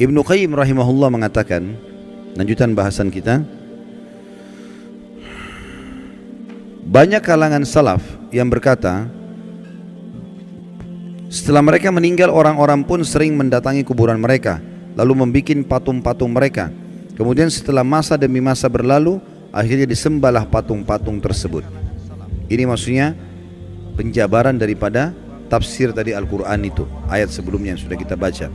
Ibnu Qayyim rahimahullah mengatakan, lanjutan bahasan kita, banyak kalangan salaf yang berkata, setelah mereka meninggal orang-orang pun sering mendatangi kuburan mereka, lalu membuat patung-patung mereka. Kemudian setelah masa demi masa berlalu, akhirnya disembahlah patung-patung tersebut. Ini maksudnya penjabaran daripada tafsir tadi Al-Quran itu, ayat sebelumnya yang sudah kita baca.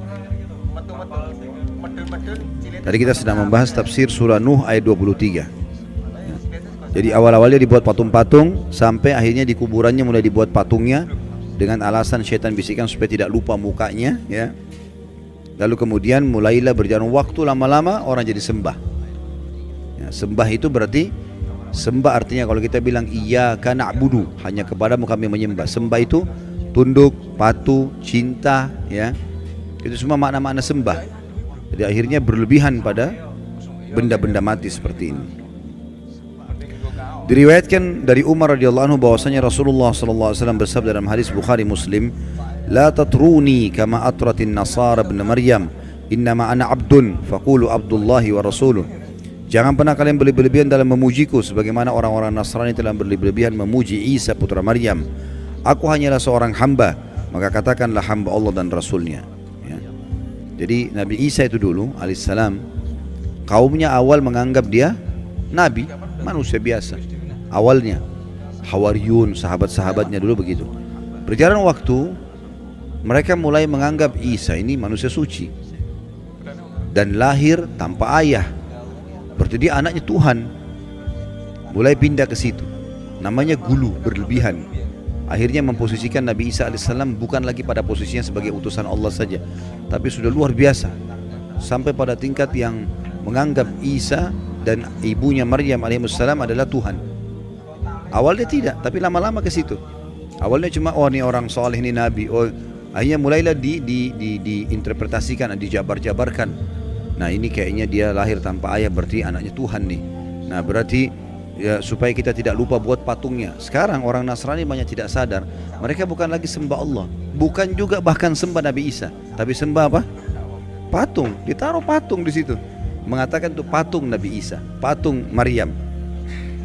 Tadi kita sedang membahas tafsir surah Nuh ayat 23. Jadi awal-awalnya dibuat patung-patung, sampai akhirnya di kuburannya mulai dibuat patungnya dengan alasan syaitan bisikan supaya tidak lupa mukanya, ya. Lalu kemudian mulailah berjalan waktu, lama-lama orang jadi sembah. Ya, sembah itu berarti, sembah artinya kalau kita bilang iyyaka na'budu, hanya kepadamu kami menyembah. Sembah itu tunduk, patuh, cinta, ya. Itu semua makna-makna sembah. Jadi akhirnya berlebihan pada benda-benda mati seperti ini. Diriwayatkan dari Umar radhiyallahu anhu bahwasanya Rasulullah sallallahu alaihi wasallam bersabda dalam hadis Bukhari Muslim, "La tatruni kama atratin nasara ibn Maryam, innama ana abdun faqulu abdullahi wa rasuluh." Jangan pernah kalian berlebihan dalam memujiku sebagaimana orang-orang Nasrani telah berlebihan memuji Isa putra Maryam. Aku hanyalah seorang hamba, maka katakanlah hamba Allah dan Rasulnya. Ya. Jadi Nabi Isa itu dulu alaihissalam, kaumnya awal menganggap dia nabi, manusia biasa. Awalnya Hawariyun, sahabat-sahabatnya dulu begitu. Berjalan waktu, mereka mulai menganggap Isa ini manusia suci dan lahir tanpa ayah, berarti dia anaknya Tuhan. Mulai pindah ke situ, namanya gulu, berlebihan. Akhirnya memposisikan Nabi Isa alaihissalam bukan lagi pada posisinya sebagai utusan Allah saja, tapi sudah luar biasa, sampai pada tingkat yang menganggap Isa dan ibunya Maryam alaihissalam adalah Tuhan. Awalnya tidak, tapi lama-lama ke situ. Awalnya cuma, oh ini orang soleh, ini nabi. Oh, akhirnya mulailah diinterpretasikan, dijabar-jabarkan. Nah ini kayaknya dia lahir tanpa ayah, berarti anaknya Tuhan nih. Nah berarti ya, supaya kita tidak lupa buat patungnya. Sekarang orang Nasrani banyak tidak sadar, mereka bukan lagi sembah Allah, bukan juga bahkan sembah Nabi Isa, tapi sembah apa? Patung. Ditaruh patung di situ, mengatakan itu patung Nabi Isa, patung Maryam.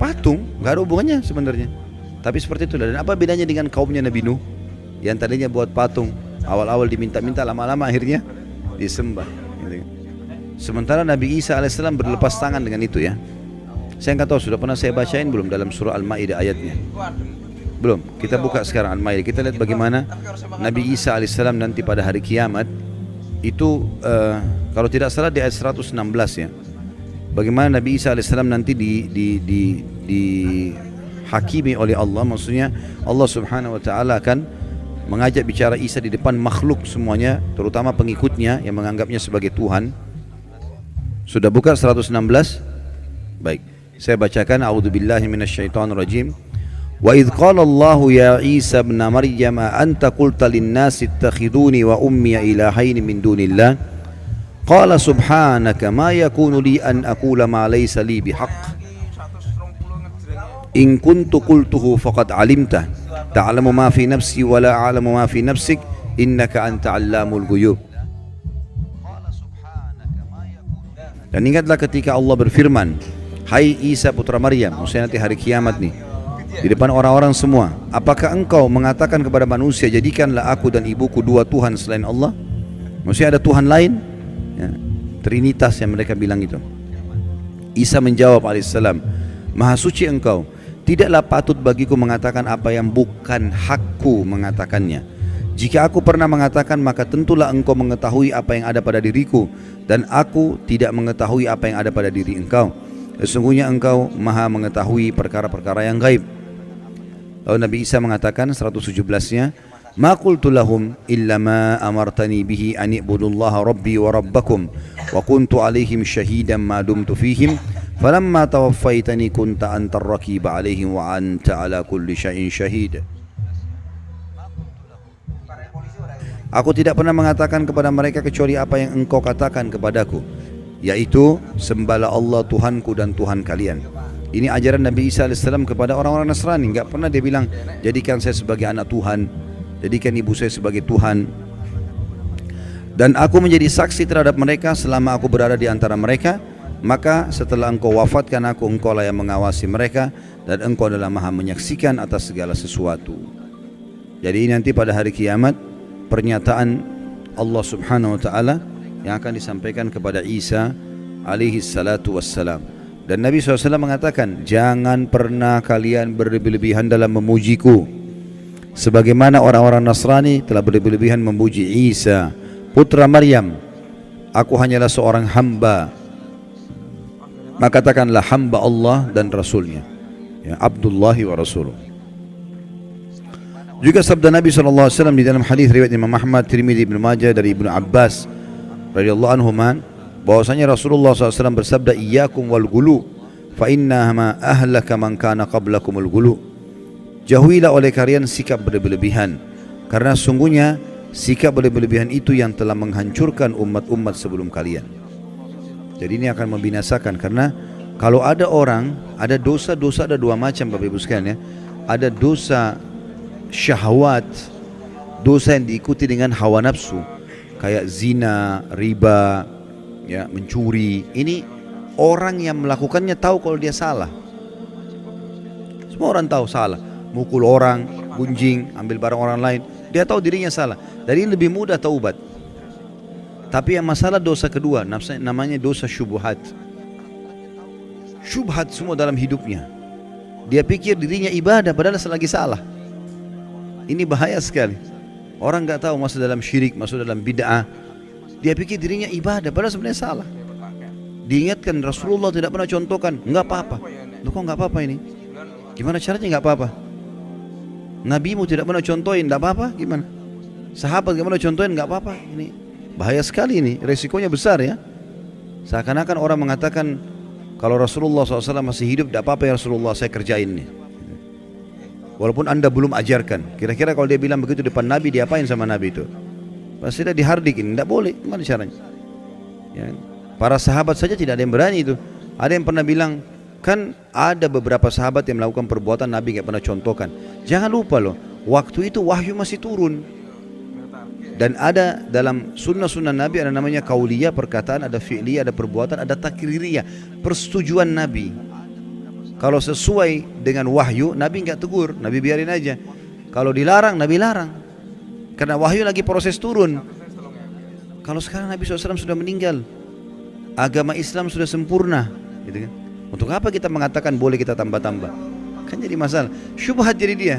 Patung nggak ada hubungannya sebenarnya, tapi seperti itulah. Dan apa bedanya dengan kaumnya Nabi Nuh yang tadinya buat patung, awal-awal diminta-minta, lama-lama akhirnya disembah. Sementara Nabi Isa alaihissalam berlepas tangan dengan itu, ya. Saya nggak tahu sudah pernah saya bacain belum dalam surah Al-Maidah ayatnya. Belum. Kita buka sekarang Al-Maidah. Kita lihat bagaimana Nabi Isa alaihissalam nanti pada hari kiamat itu, kalau tidak salah di ayat 116, ya. Bagaimana Nabi Isa alaihissalam nanti dihakimi oleh Allah. Maksudnya Allah subhanahu wa ta'ala akan mengajak bicara Isa di depan makhluk semuanya, terutama pengikutnya yang menganggapnya sebagai Tuhan. Sudah buka 116? Baik, saya bacakan. A'udzubillahi minasyaitonirrajim. Wa idh qala Allahu ya Isa ibn Maryam anta qulta lin-nasi ittakhiduni wa ummi ilahaini min dunillah qala subhanaka ma yakunu li an aqula ma laysa li bihaqq in kuntu qultuhu faqad alimta ta'lamu ma fi nafsi wa la a'lamu ma fi nafsik innaka anta 'allamul ghuyub. Dan ingatlah ketika Allah berfirman, hai Isa putra Maryam, maksudnya nanti hari kiamat nih, di depan orang-orang semua, apakah engkau mengatakan kepada manusia, jadikanlah aku dan ibuku dua Tuhan selain Allah? Maksudnya ada Tuhan lain, ya, Trinitas yang mereka bilang itu. Isa menjawab alaihissalam, maha suci engkau, tidaklah patut bagiku mengatakan apa yang bukan hakku mengatakannya. Jika aku pernah mengatakan, maka tentulah engkau mengetahui apa yang ada pada diriku, dan aku tidak mengetahui apa yang ada pada diri engkau. Sesungguhnya engkau maha mengetahui perkara-perkara yang gaib. Lalu Nabi Isa mengatakan 117-nya, ma qultu lahum illa ma amartani bihi an i'budullaha rabbi wa rabbakum wa kuntu alaihim syahidan ma dumtu fihim falamma tawaffaitani kunta antar raqiba alaihim wa anta ala kulli syai'in syahid. Aku tidak pernah mengatakan kepada mereka kecuali apa yang engkau katakan kepadaku, yaitu sembahlah Allah Tuhanku dan Tuhan kalian. Ini ajaran Nabi Isa AS kepada orang-orang Nasrani. Enggak pernah dia bilang, jadikan saya sebagai anak Tuhan, jadikan ibu saya sebagai Tuhan. Dan aku menjadi saksi terhadap mereka selama aku berada di antara mereka. Maka setelah engkau wafatkan aku, engkau lah yang mengawasi mereka, dan engkau adalah maha menyaksikan atas segala sesuatu. Jadi nanti pada hari kiamat, pernyataan Allah subhanahu wa ta'ala yang akan disampaikan kepada Isa alaihi salatu wassalam. Dan Nabi SAW mengatakan, jangan pernah kalian berlebih-lebihan dalam memujiku, sebagaimana orang-orang Nasrani telah berlebih-lebihan memuji Isa putra Maryam. Aku hanyalah seorang hamba, maka katakanlah hamba Allah dan Rasulnya, ya, Abdullahi wa Rasuluh. Juga sabda Nabi SAW di dalam hadis riwayat Imam Ahmad, Tirmidzi, Ibnu Majah dari Ibnu Abbas radhiyallahu anhuma, bahwasanya Rasulullah SAW bersabda, iyyakum wal gulu fa innama ahlaka man kana qablakumul gulu. Jauhilah oleh kalian sikap berlebihan, karena sungguhnya sikap berlebihan itu yang telah menghancurkan umat-umat sebelum kalian. Jadi ini akan membinasakan, karena kalau ada orang, ada dosa-dosa ada dua macam Bapak Ibu sekalian, ya. Ada dosa syahwat, dosa yang diikuti dengan hawa nafsu, kayak zina, riba, ya, mencuri. Ini orang yang melakukannya tahu kalau dia salah. Semua orang tahu salah. Mukul orang, gunjing, ambil barang orang lain, dia tahu dirinya salah. Jadi lebih mudah taubat. Tapi yang masalah dosa kedua, namanya dosa syubhat. Syubhat semua dalam hidupnya. Dia pikir dirinya ibadah padahal selagi salah. Ini bahaya sekali. Orang nggak tahu masuk dalam syirik, masuk dalam bid'ah. Dia pikir dirinya ibadah padahal sebenarnya salah. Diingatkan Rasulullah tidak pernah contohkan, nggak apa-apa. Loh kok nggak apa-apa ini? Gimana caranya nggak apa-apa? Nabimu tidak pernah contohin, nggak apa-apa? Gimana? Sahabat nggak pernah contohin, nggak apa-apa? Ini bahaya sekali, ini resikonya besar, ya. Seakan-akan orang mengatakan kalau Rasulullah SAW masih hidup, tidak apa-apa ya Rasulullah, saya kerjain nih. Walaupun anda belum ajarkan. Kira-kira kalau dia bilang begitu depan Nabi, diapain sama Nabi itu? Pasti dia dihardikin, tidak boleh. Gimana caranya? Ya. Para sahabat saja tidak ada yang berani itu. Ada yang pernah bilang, kan ada beberapa sahabat yang melakukan perbuatan Nabi nggak pernah contohkan. Jangan lupa loh, waktu itu wahyu masih turun. Dan ada dalam sunnah-sunnah Nabi ada namanya kauliyah, perkataan, ada fi'liyah, ada perbuatan, ada takririyah, persetujuan Nabi. Kalau sesuai dengan wahyu, Nabi enggak tegur, Nabi biarin aja. Kalau dilarang, Nabi larang. Karena wahyu lagi proses turun. Kalau sekarang Nabi SAW sudah meninggal, agama Islam sudah sempurna, gitu kan? Untuk apa kita mengatakan boleh kita tambah-tambah? Kan jadi masalah. Syubhat jadi dia.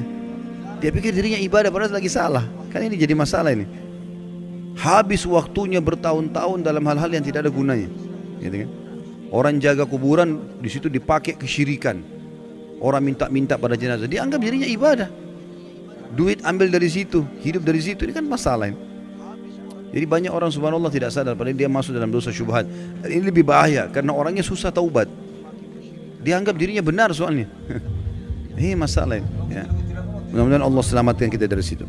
Dia pikir dirinya ibadah padahal lagi salah. Kan ini jadi masalah ini. Habis waktunya bertahun-tahun dalam hal-hal yang tidak ada gunanya, gitu kan? Orang jaga kuburan, di situ dipakai kesyirikan. Orang minta-minta pada jenazah, dianggap dirinya ibadah. Duit ambil dari situ, hidup dari situ, ini kan masalah ini. Jadi banyak orang subhanallah tidak sadar padahal dia masuk dalam dosa syubhat. Ini lebih bahaya karena orangnya susah taubat. Dianggap dirinya benar soalnya. Ini masalah ini, ya. Mudah-mudahan Allah selamatkan kita dari situ.